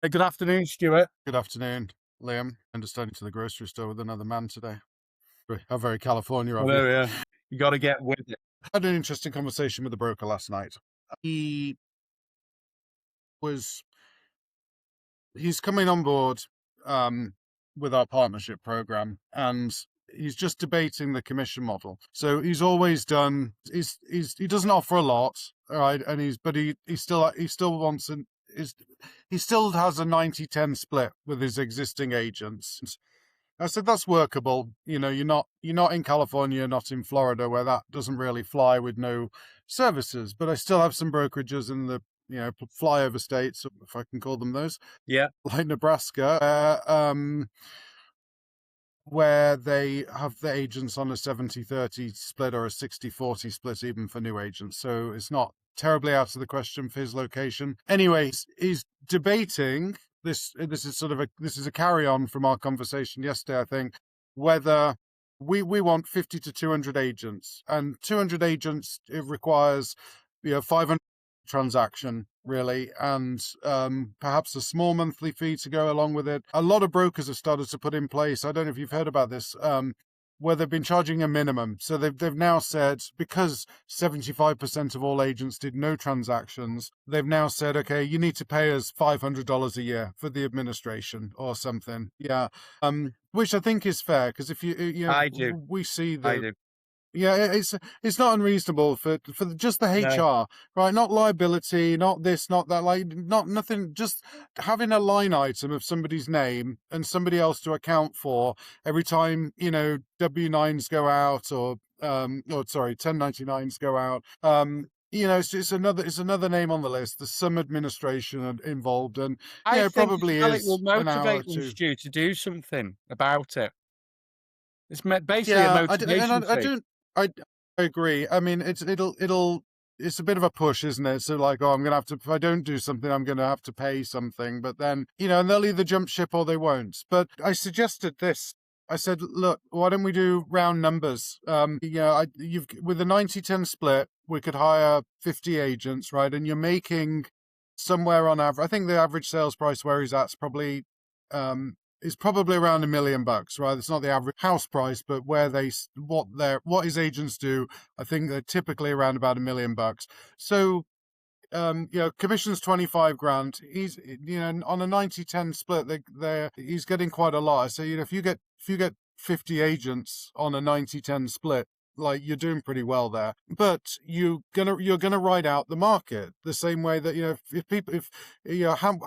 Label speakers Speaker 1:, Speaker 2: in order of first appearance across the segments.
Speaker 1: Hey, good afternoon, Stuart.
Speaker 2: Good afternoon, Liam. Understanding to the grocery store with another man today. How very California of you.
Speaker 1: Hello, yeah. You got to get with it.
Speaker 2: Had an interesting conversation with the broker last night. He was he's coming on board with our partnership program, and he's just debating the commission model. So he's always done. He doesn't offer a lot, right? And he still wants an. He still has a 90-10 split with his existing agents. I said that's workable. You're not in California, not in Florida, where that doesn't really fly with no services. But I still have some brokerages in the flyover states, if I can call them those,
Speaker 1: Yeah.
Speaker 2: like Nebraska, where they have the agents on a 70-30 split or a 60-40 split, even for new agents. So it's not terribly out of the question for his location. Anyways, he's debating this. This is a carry on from our conversation yesterday, I think, whether we want 50 to 200 agents, and 200 agents, it requires 500 transaction really, and perhaps a small monthly fee to go along with it. A lot of brokers have started to put in place, I don't know if you've heard about this, where they've been charging a minimum. So they've now said, because 75% of all agents did no transactions, they've now said, okay, you need to pay us $500 a year for the administration or something. Yeah. Which I think is fair, because if
Speaker 1: I do.
Speaker 2: we see
Speaker 1: I
Speaker 2: the
Speaker 1: do.
Speaker 2: yeah, it's not unreasonable for just the
Speaker 1: No.
Speaker 2: HR, right? Not liability, not this, not that, like not nothing. Just having a line item of somebody's name and somebody else to account for every time W-9s go out, or sorry, 1099s go out. It's another name on the list. There's some administration involved, and
Speaker 1: I
Speaker 2: it
Speaker 1: think as
Speaker 2: probably
Speaker 1: well it will
Speaker 2: is an hour or
Speaker 1: motivate them,
Speaker 2: two.
Speaker 1: Stu, to do something about it. It's basically a
Speaker 2: Yeah, and
Speaker 1: motivation
Speaker 2: I
Speaker 1: fee.
Speaker 2: don't, I, I agree. I mean, it's a bit of a push, isn't it? So like, oh, I'm gonna have to, if I don't do something, I'm gonna have to pay something. But then, and they'll either jump ship or they won't. But I suggested this. I said, look, why don't we do round numbers? You've with a 90-10 split, we could hire 50 agents, right? And you're making somewhere on average. I think the average sales price where he's at is probably around $1 million, right? It's not the average house price, but what his agents do, I think they're typically around about $1 million. So, commission's 25 grand. He's, on a 90-10 split, he's getting quite a lot. So, if you get 50 agents on a 90-10 split, like, you're doing pretty well there. But you're gonna ride out the market the same way that, if people, if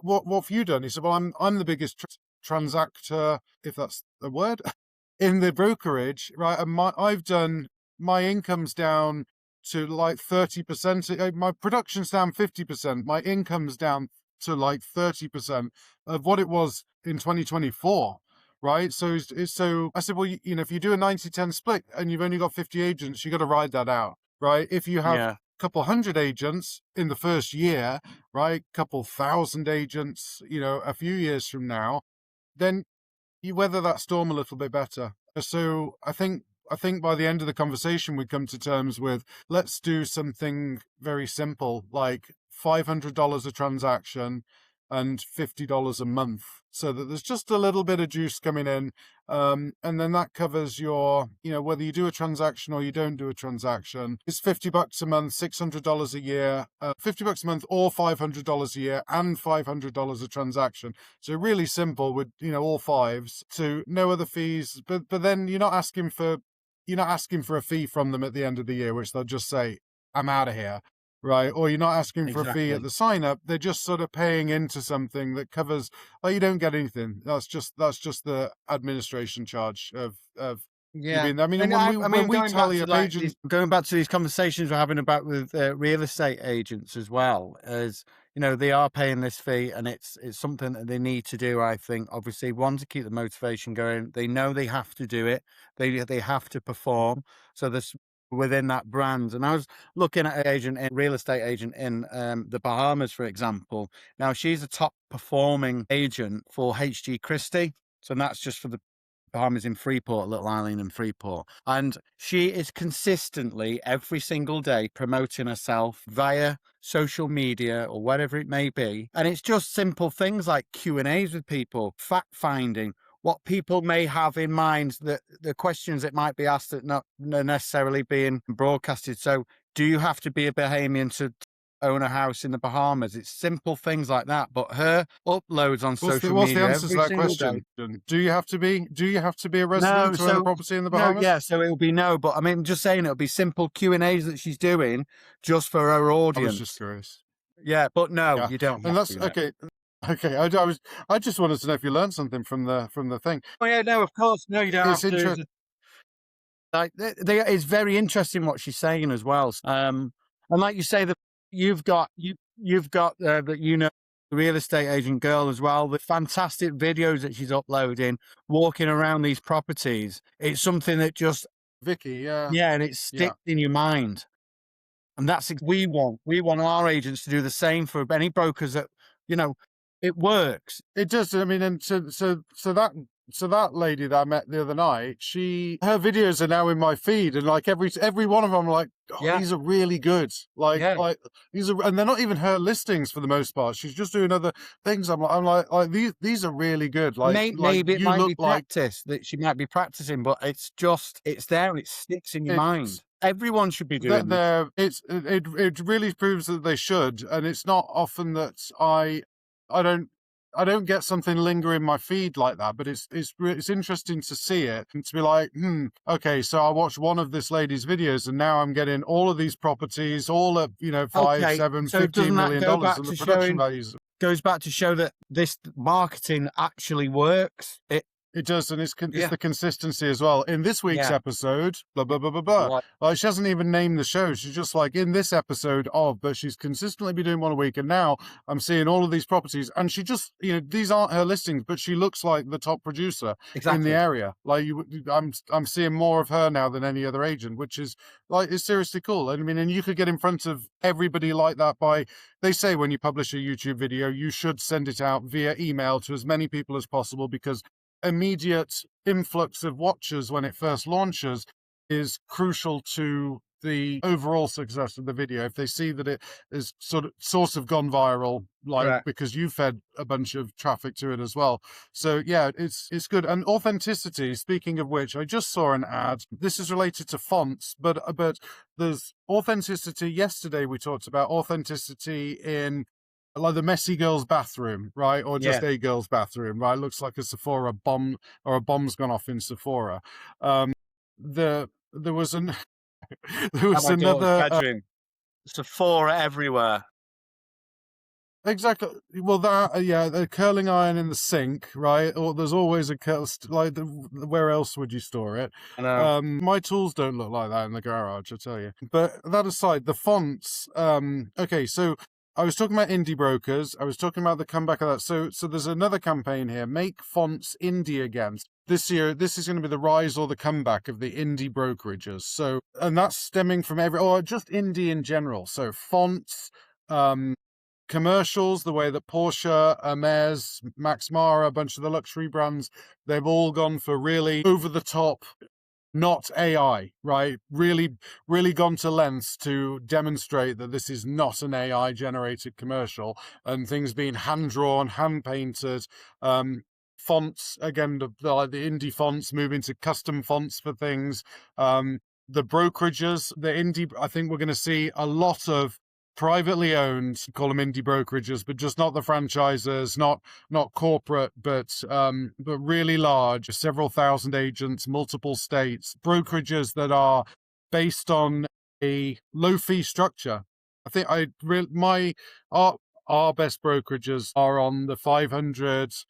Speaker 2: what have you done? He said, well, I'm the biggest transactor, if that's a word, in the brokerage, right? And my income's down to like 30%. My production's down 50%. My income's down to like 30% of what it was in 2024. Right. So I said, well, if you do a 90-10 split and you've only got 50 agents, you got to ride that out. Right. If you have
Speaker 1: Yeah.
Speaker 2: a couple hundred agents in the first year, right, couple thousand agents, a few years from now, then you weather that storm a little bit better. So I think by the end of the conversation, we come to terms with, let's do something very simple, like $500 a transaction and $50 a month, so that there's just a little bit of juice coming in. And then that covers your, whether you do a transaction or you don't do a transaction. It's $50 a month, $600 a year, $50 a month or $500 a year, and $500 a transaction. So really simple with, all fives, to no other fees. But then you're not asking for a fee from them at the end of the year, which they'll just say, I'm out of here. Right. Or you're not asking for a fee at
Speaker 1: Exactly.
Speaker 2: the sign up. They're just sort of paying into something that covers, oh, you don't get anything. That's just the administration charge of you
Speaker 1: Yeah.
Speaker 2: being there. I mean,
Speaker 1: And
Speaker 2: when we
Speaker 1: going
Speaker 2: tell
Speaker 1: back
Speaker 2: your
Speaker 1: to like
Speaker 2: agent,
Speaker 1: going back to these conversations we're having about with real estate agents as well, as they are paying this fee, and it's something that they need to do. I think obviously, one, to keep the motivation going. They know they have to do it. They have to perform. So there's within that brand. And I was looking at an agent, a real estate agent in the Bahamas, for example. Now she's a top performing agent for HG Christie. So that's just for the Bahamas in Freeport, a little island in Freeport. And she is consistently every single day promoting herself via social media or whatever it may be. And it's just simple things like Q&As with people, fact finding, what people may have in mind, that the questions that might be asked that not necessarily being broadcasted. So do you have to be a Bahamian to own a house in the Bahamas? It's simple things like that. But her uploads on social
Speaker 2: What's the
Speaker 1: media
Speaker 2: answer to
Speaker 1: every
Speaker 2: that
Speaker 1: single day.
Speaker 2: question? Do you have to be a resident
Speaker 1: No,
Speaker 2: to own a
Speaker 1: so
Speaker 2: property in the
Speaker 1: no,
Speaker 2: Bahamas?
Speaker 1: yeah, so it'll be no, but I mean, just saying it'll be simple Q&As that she's doing just for her
Speaker 2: I was just
Speaker 1: audience.
Speaker 2: curious.
Speaker 1: Yeah, but no,
Speaker 2: Yeah,
Speaker 1: you don't
Speaker 2: and
Speaker 1: have
Speaker 2: that's
Speaker 1: to. No.
Speaker 2: okay. Okay, I just wanted to know if you learned something from the thing.
Speaker 1: Oh yeah, no, of course, no, you don't
Speaker 2: It's
Speaker 1: have to.
Speaker 2: interesting.
Speaker 1: Like, it's very interesting what she's saying as well. And like you say, that you've got that the real estate agent girl as well. The fantastic videos that she's uploading, walking around these properties. It's something that just
Speaker 2: Vicky, yeah,
Speaker 1: yeah, and it
Speaker 2: yeah.
Speaker 1: sticks in your mind. And that's we want. We want our agents to do the same for any brokers that, you know, it works.
Speaker 2: It does. I mean, and so that lady that I met the other night, her videos are now in my feed, and like every one of them, I'm like, oh,
Speaker 1: Yeah,
Speaker 2: these are really good.
Speaker 1: yeah.
Speaker 2: Like these are, and they're not even her listings for the most part. She's just doing other things. I'm like these are really good. Like
Speaker 1: Maybe it
Speaker 2: you
Speaker 1: might
Speaker 2: look
Speaker 1: be
Speaker 2: like
Speaker 1: practice that she might be practicing, but it's there and it sticks in your
Speaker 2: it's
Speaker 1: mind. Everyone should be
Speaker 2: that
Speaker 1: doing this.
Speaker 2: it really proves that they should, and it's not often that I don't I don't get something linger in my feed like that, but it's interesting to see it and to be like, okay, so I watched one of this lady's videos and now I'm getting all of these properties, all at, five,
Speaker 1: Okay,
Speaker 2: seven,
Speaker 1: so doesn't that go
Speaker 2: $15 million,
Speaker 1: back
Speaker 2: and the
Speaker 1: to
Speaker 2: production
Speaker 1: showing
Speaker 2: values.
Speaker 1: goes back to show that this marketing actually works?
Speaker 2: It does, and it's
Speaker 1: Yeah,
Speaker 2: the consistency as well. In this week's
Speaker 1: yeah.
Speaker 2: episode, blah blah blah blah blah.
Speaker 1: Like,
Speaker 2: Like she hasn't even named the show. She's just like in this episode of, but she's consistently been doing one a week, and now I'm seeing all of these properties, and she just, these aren't her listings, but she looks like the top producer in the
Speaker 1: exactly.
Speaker 2: area. Like I'm seeing more of her now than any other agent, which is like is seriously cool. I mean, and you could get in front of everybody like that by. They say when you publish a YouTube video, you should send it out via email to as many people as possible because immediate influx of watchers when it first launches is crucial to the overall success of the video. If they see that it is sort of gone viral, like
Speaker 1: Correct.
Speaker 2: because you fed a bunch of traffic to it as well. So yeah, it's good. And authenticity, speaking of which, I just saw an ad. This is related to fonts, but there's authenticity. Yesterday we talked about authenticity in like the messy girl's bathroom, right? Or
Speaker 1: Yeah.
Speaker 2: just a girl's bathroom, right? Looks like a Sephora bomb or a bomb's gone off in Sephora. There was an there
Speaker 1: At
Speaker 2: was
Speaker 1: my daughter's
Speaker 2: another
Speaker 1: bedroom. Sephora everywhere.
Speaker 2: exactly. Well, yeah, the curling iron in the sink, right? Or there's always a where else would you store it?
Speaker 1: I know.
Speaker 2: My tools don't look like that in the garage, I tell you. But that aside, the fonts. Okay, so I was talking about indie brokers. I was talking about the comeback of that. So there's another campaign here. Make fonts indie again. This year, this is going to be the rise or the comeback of the indie brokerages. So, and that's stemming from or just indie in general. So fonts, commercials, the way that Porsche, Hermes, Max Mara, a bunch of the luxury brands, they've all gone for really over the top, not AI, right? Really, really gone to lengths to demonstrate that this is not an AI generated commercial and things being hand drawn, hand painted. Fonts, again, the indie fonts moving to custom fonts for things. The brokerages, the indie, I think we're going to see a lot of privately owned, call them indie brokerages, but just not the franchisers, not corporate, but really large, several thousand agents, multiple states, brokerages that are based on a low fee structure. I think our best brokerages are on the $500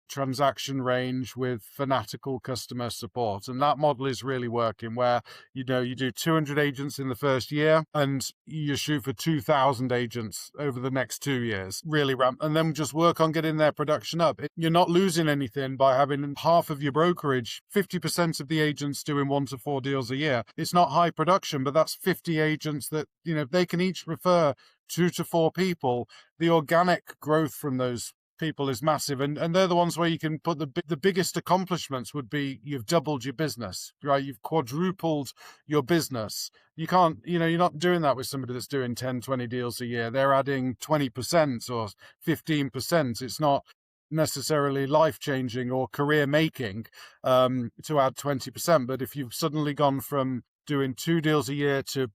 Speaker 2: transaction range with fanatical customer support, and that model is really working where you do 200 agents in the first year and you shoot for 2,000 agents over the next 2 years, really ramp, and then just work on getting their production up. You're not losing anything by having half of your brokerage, 50% of the agents doing 1 to 4 deals a year. It's not high production, but that's 50 agents that they can each refer 2 to 4 people. The organic growth from those people is massive, and they're the ones where you can put the biggest accomplishments would be you've doubled your business, right? You've quadrupled your business. You can't, you're not doing that with somebody that's doing 10, 20 deals a year. They're adding 20% or 15%. It's not necessarily life-changing or career-making to add 20%. But if you've suddenly gone from doing 2 deals a year to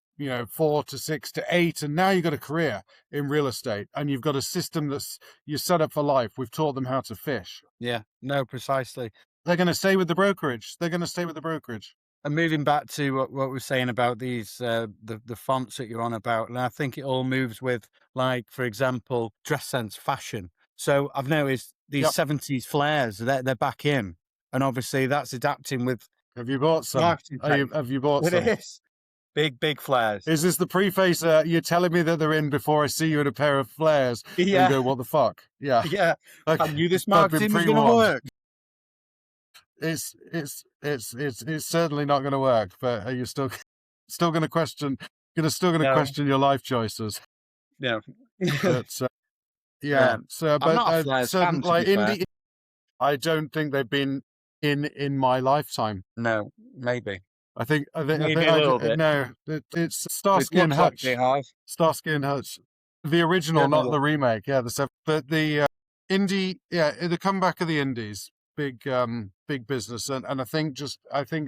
Speaker 2: 4 to 6 to 8, and now you've got a career in real estate, and you've got a system that's you're set up for life. We've taught them how to fish.
Speaker 1: Yeah, no, precisely.
Speaker 2: They're going to stay with the brokerage. They're going to stay with the brokerage.
Speaker 1: And moving back to what we're saying about these, the fonts that you're on about, and I think it all moves with, like, for example, dress sense, fashion. So I've noticed these
Speaker 2: Yep.
Speaker 1: 70s flares, they're back in, and obviously that's adapting with
Speaker 2: Have you bought some?
Speaker 1: marketing tech.
Speaker 2: Have you bought
Speaker 1: It
Speaker 2: some?
Speaker 1: is big flares.
Speaker 2: Is this the preface? You're telling me that they're in before I see you in a pair of flares and
Speaker 1: Yeah,
Speaker 2: go, what the fuck? Yeah.
Speaker 1: yeah. I
Speaker 2: Okay.
Speaker 1: knew this
Speaker 2: I've been
Speaker 1: marketing was going to
Speaker 2: pre-warned.
Speaker 1: work.
Speaker 2: It's certainly not going to work. But are you still going to question? Still going to
Speaker 1: No,
Speaker 2: question your life choices?
Speaker 1: no.
Speaker 2: But
Speaker 1: Yeah,
Speaker 2: yeah. So,
Speaker 1: I'm
Speaker 2: but
Speaker 1: not a flares
Speaker 2: certain
Speaker 1: fan, to be
Speaker 2: like
Speaker 1: fair.
Speaker 2: indie, I don't think they've been in my lifetime.
Speaker 1: No, maybe,
Speaker 2: I think
Speaker 1: maybe a little bit.
Speaker 2: no. It's
Speaker 1: It
Speaker 2: Starsky and
Speaker 1: looks like they
Speaker 2: Hutch.
Speaker 1: have.
Speaker 2: Starsky and Hutch, the original,
Speaker 1: Certainly
Speaker 2: not
Speaker 1: look.
Speaker 2: the remake. Yeah, but the indie, yeah, the comeback of the indies, big business, and I think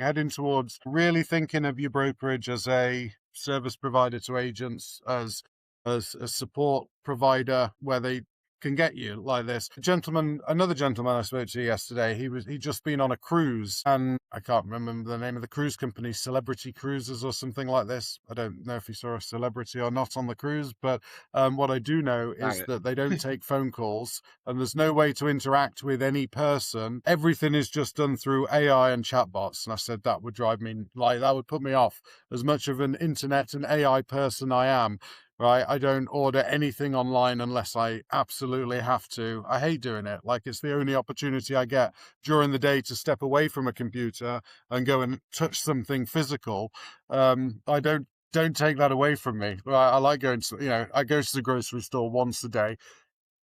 Speaker 2: heading towards really thinking of your brokerage as a service provider to agents, as a support provider where they can get you like this. Another gentleman I spoke to yesterday, he'd just been on a cruise, and I can't remember the name of the cruise company, Celebrity Cruises or something like this. I don't know if he saw a celebrity or not on the cruise, but what I do know is
Speaker 1: Right.
Speaker 2: that they don't take phone calls, and there's no way to interact with any person. Everything is just done through AI and chatbots. And I said that would drive me, like, that would put me off. As much of an internet and AI person I am, right? I don't order anything online unless I absolutely have to. I hate doing it. Like, it's the only opportunity I get during the day to step away from a computer and go and touch something physical. I don't take that away from me. I like going to, I go to the grocery store once a day,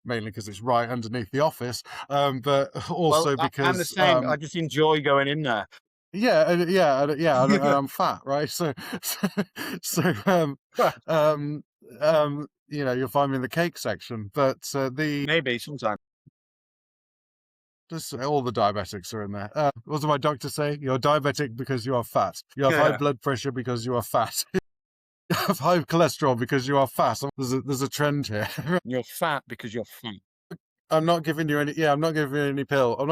Speaker 2: mainly because it's right underneath the office, but
Speaker 1: Well,
Speaker 2: also
Speaker 1: I'm the
Speaker 2: because
Speaker 1: same. I just enjoy going in there.
Speaker 2: yeah, and I'm fat, right? So you'll find me in the cake section, but
Speaker 1: Maybe sometime.
Speaker 2: all the diabetics are in there. What did my doctor say? You're diabetic because you are fat. You have high
Speaker 1: Yeah.
Speaker 2: blood pressure because you are fat. You have high cholesterol because you are fat. There's a trend here.
Speaker 1: You're fat because you're fat.
Speaker 2: I'm not giving you any. Yeah, I'm not giving you any pill. I'm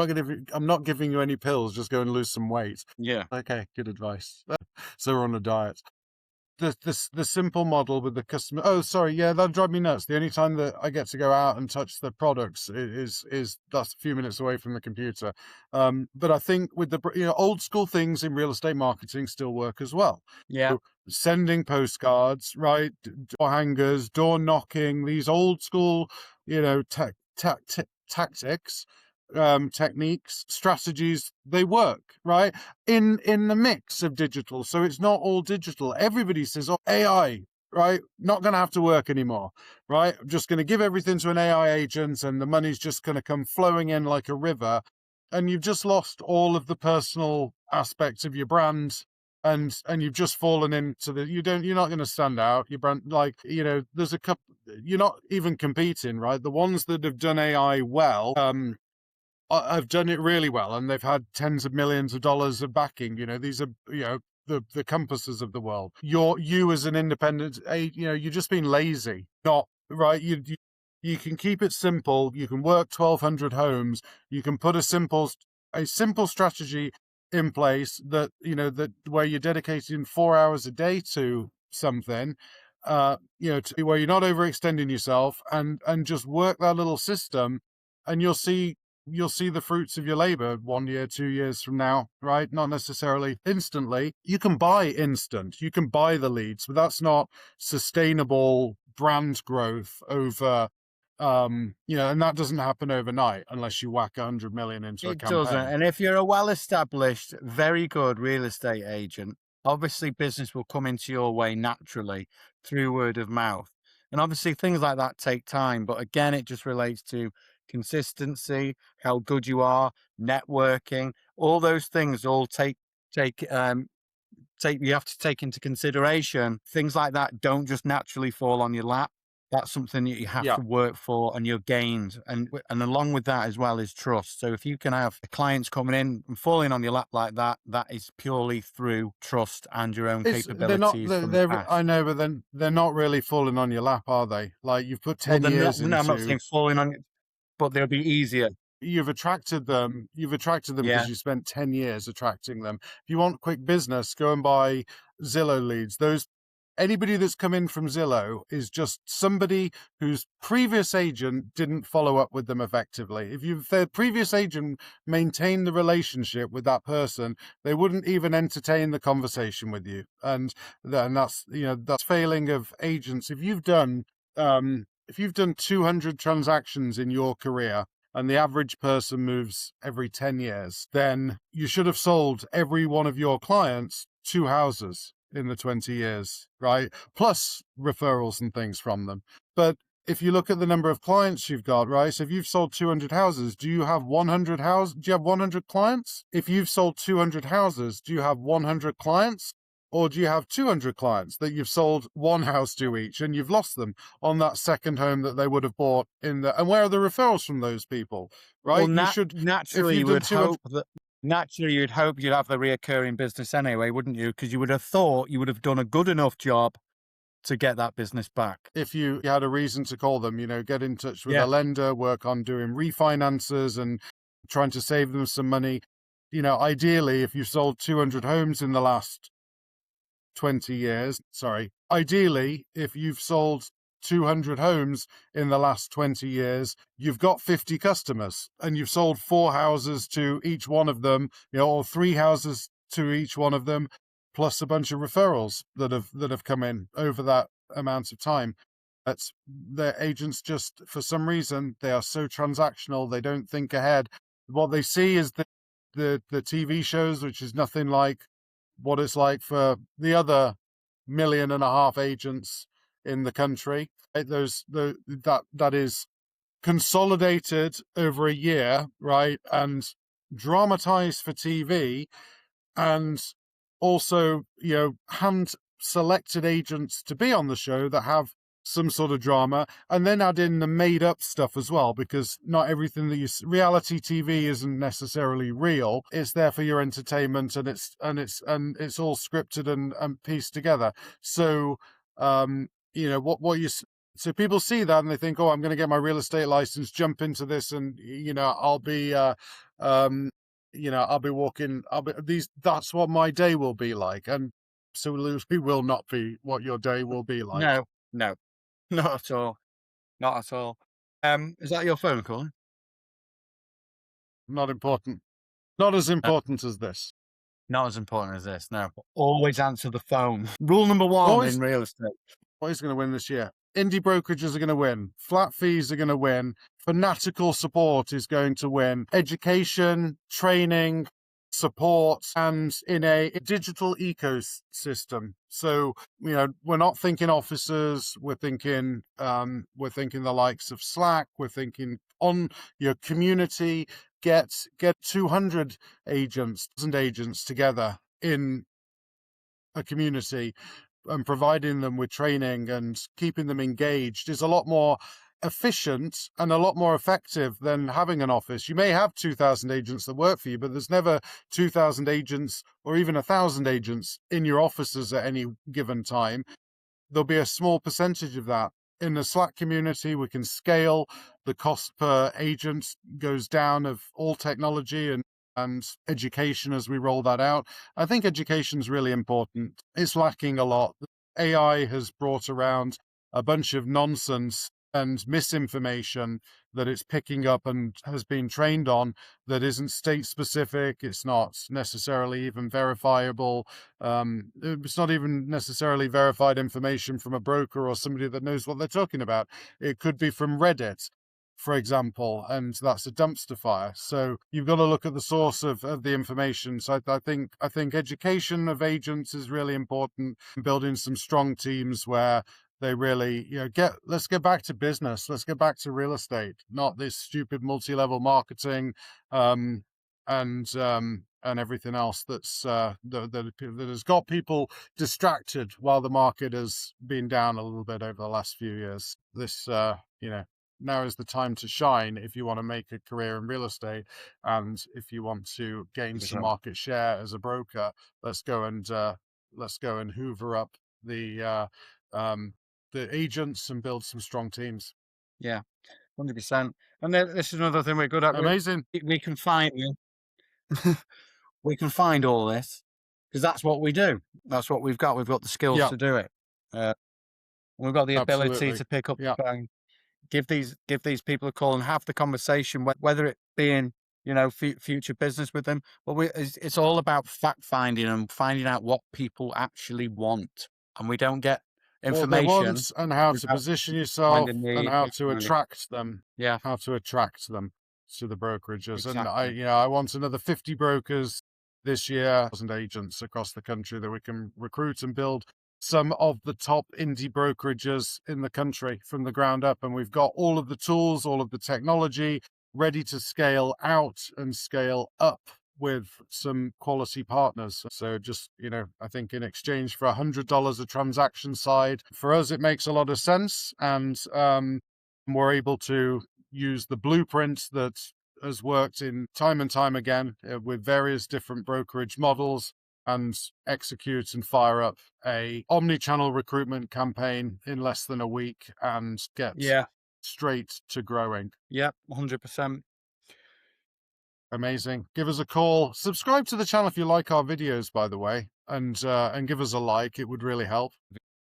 Speaker 2: not giving you any pills. Just go and lose some weight.
Speaker 1: Yeah.
Speaker 2: Okay, good advice. So we're on a diet. The simple model with the customer. Oh, sorry, yeah, that'd drive me nuts. The only time that I get to go out and touch the products is that's a few minutes away from the computer. But I think with the old school things in real estate marketing still work as well.
Speaker 1: Yeah.
Speaker 2: So sending postcards, right? Door hangers, door knocking. These old school, tactics, techniques, strategies, they work, right? In the mix of digital. So it's not all digital. Everybody says, oh, AI, right? Not going to have to work anymore, right? I'm just going to give everything to an AI agent and the money's just going to come flowing in like a river. And you've just lost all of the personal aspects of your brand. And you've just fallen into you're not going to stand out. Your brand, like, there's a couple, you're not even competing, right? The ones that have done AI well, I've done it really well, and they've had tens of millions of dollars of backing. These are, the compasses of the world. You as an independent, you're just being lazy, not right. You can keep it simple. You can work 1,200 homes. You can put a simple strategy in place that where you're dedicating 4 hours a day to something. Where you're not overextending yourself, and just work that little system, and you'll see the fruits of your labor 1 year, 2 years from now, right? Not necessarily instantly. You can buy instant, you can buy the leads, but that's not sustainable brand growth over, and that doesn't happen overnight unless you whack 100 million into a
Speaker 1: It doesn't.
Speaker 2: campaign.
Speaker 1: And if you're a well-established, very good real estate agent, obviously business will come into your way naturally through word of mouth. And obviously things like that take time. But again, it just relates to consistency, how good you are, networking, all those things all take you have to take into consideration. Things like that don't just naturally fall on your lap. That's something that you have
Speaker 2: Yeah.
Speaker 1: to work for and you're gained. And along with that as well is trust. So if you can have clients coming in and falling on your lap like that, that is purely through trust and your own
Speaker 2: They're not,
Speaker 1: capabilities from the
Speaker 2: I
Speaker 1: past.
Speaker 2: know, but then they're not really falling on your lap, are they? Like you've put
Speaker 1: Well,
Speaker 2: 10
Speaker 1: they're not,
Speaker 2: years
Speaker 1: no, I'm not
Speaker 2: into,
Speaker 1: saying falling on you, but they'll be easier.
Speaker 2: you've attracted them
Speaker 1: Yeah.
Speaker 2: because you spent 10 years attracting them. If you want quick business, go and buy Zillow leads. Those Anybody that's come in from Zillow is just somebody whose previous agent didn't follow up with them effectively. If their previous agent maintained the relationship with that person, they wouldn't even entertain the conversation with you. And then that's failing of agents. If you've done 200 transactions in your career, and the average person moves every 10 years, then you should have sold every one of your clients 2 houses in the 20 years, right? Plus referrals and things from them. But if you look at the number of clients you've got, right? So if you've sold 200 houses, do you have 100 houses? Do you have 100 clients? If you've sold 200 houses, do you have 100 clients? Or do you have 200 clients that you've sold one house to each and you've lost them on that second home that they would have bought and where are the referrals from those people,
Speaker 1: Well,
Speaker 2: right? If
Speaker 1: naturally,
Speaker 2: you've
Speaker 1: you
Speaker 2: done
Speaker 1: would
Speaker 2: 200,
Speaker 1: hope that naturally you'd hope you'd have the reoccurring business anyway, wouldn't you? Because you would have thought you would have done a good enough job to get that business back.
Speaker 2: if you had a reason to call them, get in touch with a
Speaker 1: Yeah.
Speaker 2: lender, work on doing refinances and trying to save them some money. Ideally, if you've sold 200 homes in the last 20 years, ideally, if you've sold 200 homes in the last 20 years, you've got 50 customers and you've sold 4 houses to each one of them, or 3 houses to each one of them, plus a bunch of referrals that have come in over that amount of time. That's their agents just, for some reason, they are so transactional, they don't think ahead. What they see is the TV shows, which is nothing like what it's like for the other 1.5 million agents in the country. Right? That is consolidated over a year, right, and dramatized for TV, and also hand selected agents to be on the show that have some sort of drama, and then add in the made up stuff as well, because not everything that reality TV isn't necessarily real. It's there for your entertainment, and it's all scripted and pieced together. So what you so people see that and they think, oh, I'm going to get my real estate license, jump into this, and um I'll be walking, that's what my day will be like. And absolutely will not be what your day will be like.
Speaker 1: No, no, not at all. Not at all. Is that your phone calling?
Speaker 2: Not important. Not as
Speaker 1: No,
Speaker 2: important as this.
Speaker 1: not as important as this. No, always answer the phone. Rule number one in
Speaker 2: Always,
Speaker 1: real estate.
Speaker 2: always going to win this year. Indie brokerages are going to win. Flat fees are going to win. Fanatical support is going to win. Education, training, support, and in a digital ecosystem. So, we're not thinking offices. We're thinking the likes of Slack. We're thinking on your community. Get 200 agents and agents together in a community, and providing them with training and keeping them engaged is a lot more efficient and a lot more effective than having an office. You may have 2,000 agents that work for you, but there's never 2,000 agents or even 1,000 agents in your offices at any given time. There'll be a small percentage of that. In the Slack community, we can scale. The cost per agent goes down of all technology and education as we roll that out. I think education is really important. It's lacking a lot. AI has brought around a bunch of nonsense and misinformation that it's picking up and has been trained on that isn't state specific. It's not necessarily even verifiable. It's not even necessarily verified information from a broker or somebody that knows what they're talking about. It could be from Reddit, for example, and that's a dumpster fire. So you've got to look at the source of the information. So I think education of agents is really important. Building some strong teams where they really, let's get back to business. Let's get back to real estate, not this stupid multi-level marketing, um, and everything else that has got people distracted while the market has been down a little bit over the last few years. Now is the time to shine if you want to make a career in real estate, and if you want to gain some
Speaker 1: 100%.
Speaker 2: market share as a broker. Let's go and hoover up the uh, um, the agents and build some strong teams.
Speaker 1: Yeah, 100%. And then this is another thing we're good at.
Speaker 2: Amazing.
Speaker 1: We can find we can find all this because that's what we do. That's what we've got. We've got the skills
Speaker 2: Yeah,
Speaker 1: to do it. Uh, we've got the ability
Speaker 2: absolutely.
Speaker 1: to pick up
Speaker 2: Yeah.
Speaker 1: the phone, give these people a call and have the conversation, whether it being, future business with them. But it's all about fact finding and finding out what people actually want. And we don't get
Speaker 2: What they
Speaker 1: information
Speaker 2: want and how to
Speaker 1: without
Speaker 2: position
Speaker 1: find a
Speaker 2: yourself and
Speaker 1: need.
Speaker 2: how
Speaker 1: Yeah,
Speaker 2: to attract them,
Speaker 1: yeah,
Speaker 2: to the brokerages. And
Speaker 1: exactly.
Speaker 2: I want another 50 brokers this year, 1,000 agents across the country that we can recruit and build some of the top indie brokerages in the country from the ground up. And we've got all of the tools, all of the technology ready to scale out and scale up with some quality partners. So just, I think in exchange for $100 a transaction side, for us, it makes a lot of sense. And we're able to use the blueprint that has worked in time and time again with various different brokerage models, and execute and fire up a omni-channel recruitment campaign in less than a week and get
Speaker 1: Yeah,
Speaker 2: straight to growing.
Speaker 1: yeah, 100%.
Speaker 2: Amazing. Give us a call. Subscribe to the channel if you like our videos, by the way, and give us a like. It would really help.